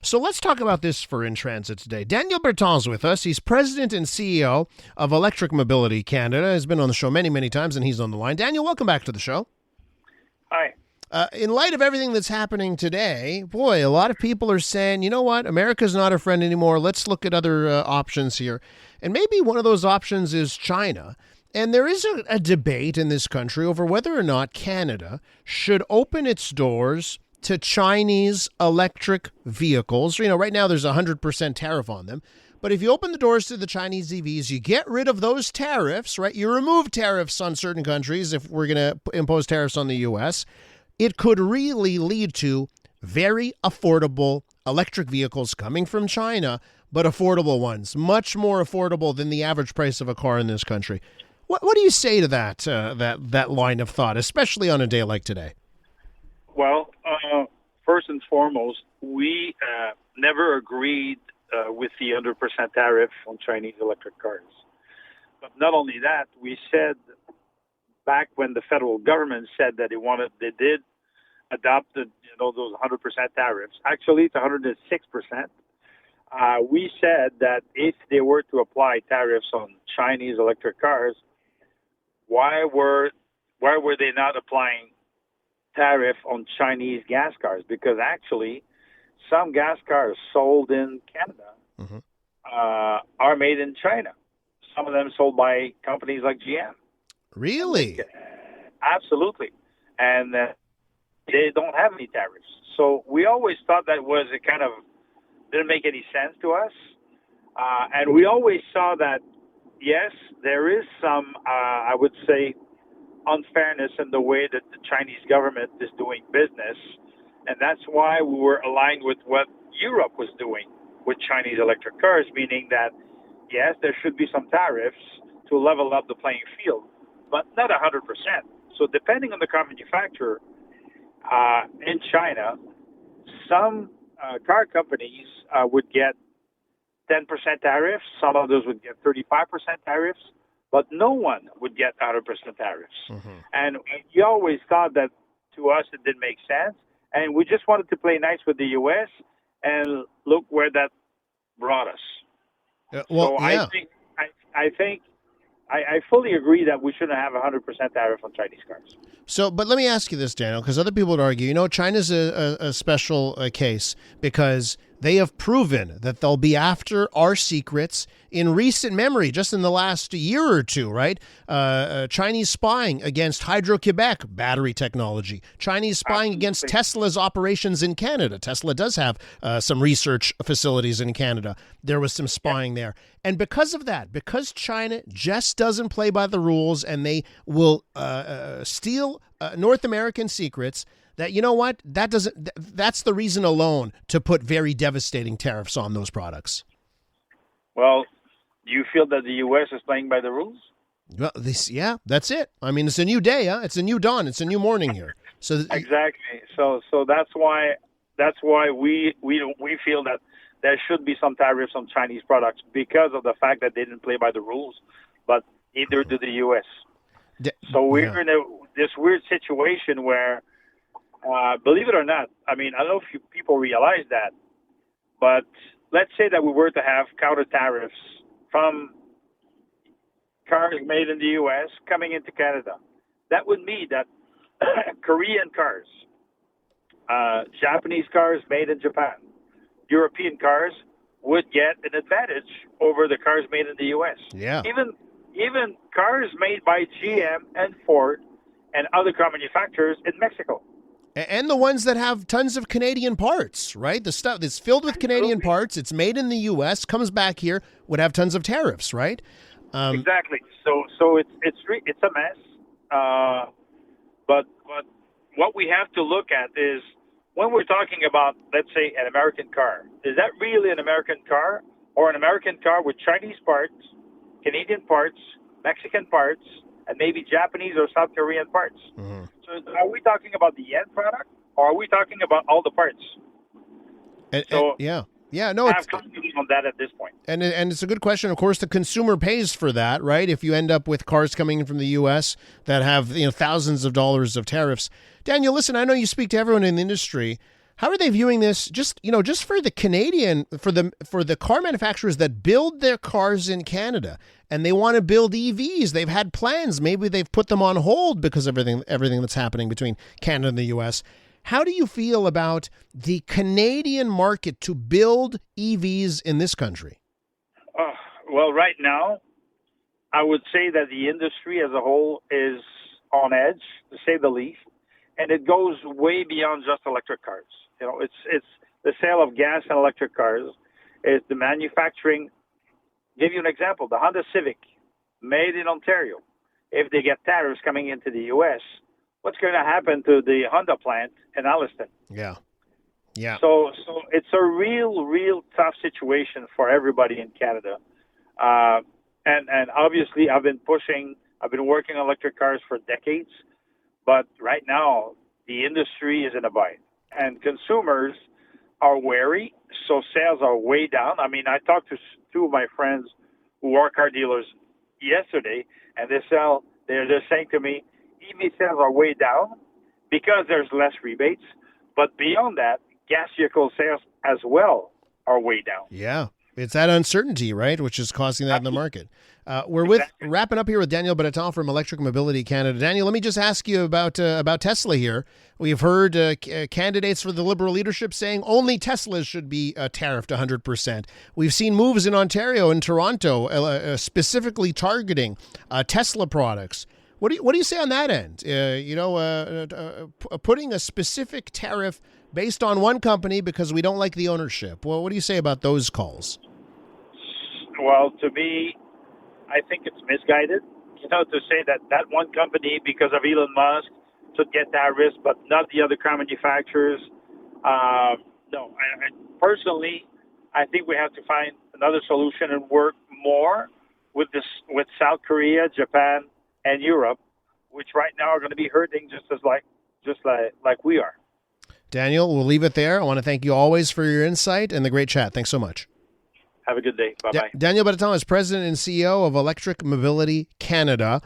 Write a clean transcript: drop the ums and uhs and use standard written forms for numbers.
So let's talk about this for In Transit today. Daniel Breton's with us. He's president and CEO of Electric Mobility Canada. Has been on the show many, many times, and he's on the line. Daniel, welcome back to the show. Hi. In light of everything that's happening today, boy, a lot of people are saying, you know what, America's not our friend anymore. Let's look at other options here. And maybe one of those options is China. And there is a debate in this country over whether or not Canada should open its doors to Chinese electric vehicles. You know, right now there's a 100% tariff on them. But if you open the doors to the Chinese EVs, you get rid of those tariffs, right? You remove tariffs on certain countries if we're going to impose tariffs on the U.S. It could really lead to very affordable electric vehicles coming from China, but affordable ones, much more affordable than the average price of a car in this country. What do you say to that line of thought, especially on a day like today? Well, first and foremost, we never agreed with the 100% tariff on Chinese electric cars. But not only that, we said back when the federal government said that they did adopt those 100% tariffs. Actually, it's 106%. We said that if they were to apply tariffs on Chinese electric cars, why were they not applying tariff on Chinese gas cars? Because actually, some gas cars sold in Canada are made in China. Some of them sold by companies like GM. Really? Absolutely. And they don't have any tariffs. So we always thought that was a kind of didn't make any sense to us. And we always saw that, yes, there is some, I would say, unfairness in the way that the Chinese government is doing business. And that's why we were aligned with what Europe was doing with Chinese electric cars, meaning that, yes, there should be some tariffs to level up the playing field, but not 100%. So depending on the car manufacturer, in China, some car companies would get 10% tariffs, some others would get 35% tariffs, but no one would get 100% tariffs. And we always thought that, to us, it didn't make sense. And we just wanted to play nice with the U.S. and look where that brought us. I fully agree that we shouldn't have 100% tariff on Chinese cars. So, but let me ask you this, Daniel, because other people would argue, China's a special case because they have proven that they'll be after our secrets in recent memory, just in the last year or two, right? Chinese spying against Hydro-Quebec battery technology. Chinese spying against Tesla's operations in Canada. Tesla does have some research facilities in Canada. There was some spying there. And because of that, because China just doesn't play by the rules and they will steal North American secrets, that, you know what, that's the reason alone to put very devastating tariffs on those products. Well, do you feel that the U.S. is playing by the rules? Well, that's it. I mean, it's a new day, huh? It's a new dawn. It's a new morning here. So exactly. So that's why we feel that there should be some tariffs on Chinese products because of the fact that they didn't play by the rules, but neither did the U.S. So we're in this weird situation where, believe it or not, I mean, I don't know if people realize that, but let's say that we were to have counter tariffs from cars made in the U.S. coming into Canada. That would mean that Korean cars, Japanese cars made in Japan, European cars would get an advantage over the cars made in the U.S. Yeah. Even cars made by GM and Ford and other car manufacturers in Mexico. And the ones that have tons of Canadian parts, right? The stuff that's filled with Canadian parts, it's made in the U.S., comes back here, would have tons of tariffs, right? Exactly. So it's a mess. But what we have to look at is when we're talking about, let's say, an American car, is that really an American car or an American car with Chinese parts, Canadian parts, Mexican parts, and maybe Japanese or South Korean parts? Mm-hmm. So are we talking about the end product or are we talking about all the parts? No, I have confidence on that at this point. And it's a good question. Of course, the consumer pays for that, right? If you end up with cars coming in from the U.S. that have thousands of dollars of tariffs. Daniel, listen, I know you speak to everyone in the industry. How are they viewing this? Just for the Canadian, for the car manufacturers that build their cars in Canada, and they want to build EVs. They've had plans. Maybe they've put them on hold because of everything that's happening between Canada and the U.S. How do you feel about the Canadian market to build EVs in this country? Well, right now, I would say that the industry as a whole is on edge, to say the least, and it goes way beyond just electric cars. It's the sale of gas and electric cars. It's the manufacturing. Give you an example: the Honda Civic, made in Ontario. If they get tariffs coming into the U.S., what's going to happen to the Honda plant in Alliston? Yeah. So it's a real tough situation for everybody in Canada. And obviously, I've been working on electric cars for decades, but right now the industry is in a bind, and consumers are wary. So sales are way down. I mean, I talked to two of my friends who are car dealers yesterday, and they're saying to me, EV sales are way down because there's less rebates. But beyond that, gas vehicle sales as well are way down. Yeah. It's that uncertainty, right, which is causing that in the market. We're wrapping up here with Daniel Breton from Electric Mobility Canada. Daniel, let me just ask you about Tesla here. We've heard candidates for the Liberal leadership saying only Teslas should be tariffed 100%. We've seen moves in Ontario and Toronto specifically targeting Tesla products. What do you say on that end? Putting a specific tariff based on one company because we don't like the ownership. Well, what do you say about those calls? Well, to me, I think it's misguided. To say that one company, because of Elon Musk, should get tariffs, but not the other car manufacturers. No, personally, I think we have to find another solution and work more with South Korea, Japan, and Europe, which right now are going to be hurting just like we are. Daniel, we'll leave it there. I want to thank you always for your insight and the great chat. Thanks so much. Have a good day. Bye-bye. Daniel Breton is President and CEO of Electric Mobility Canada.